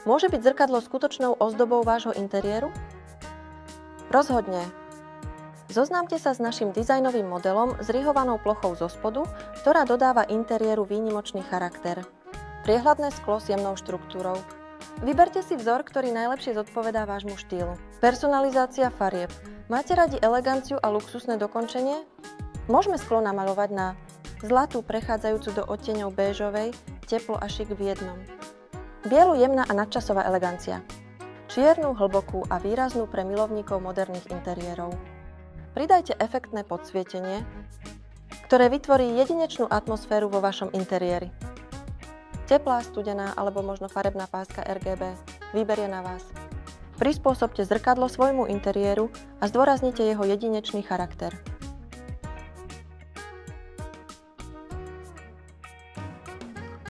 Môže byť zrkadlo skutočnou ozdobou vášho interiéru? Rozhodne. Zoznámte sa s naším dizajnovým modelom s rihovanou plochou zo spodu, ktorá dodáva interiéru výnimočný charakter. Priehľadné sklo s jemnou štruktúrou. Vyberte si vzor, ktorý najlepšie zodpovedá vášmu štýlu. Personalizácia farieb. Máte radi eleganciu a luxusné dokončenie? Môžeme sklo namaľovať na zlatú prechádzajúcu do odtieňov béžovej, teplo a šik v jednom. Bielu jemná a nadčasová elegancia. Čiernu, hlbokú a výraznú pre milovníkov moderných interiérov. Pridajte efektné podsvietenie, ktoré vytvorí jedinečnú atmosféru vo vašom interiéri. Teplá, studená alebo možno farebná páska RGB. Výber je na vás. Prispôsobte zrkadlo svojmu interiéru a zdôraznite jeho jedinečný charakter.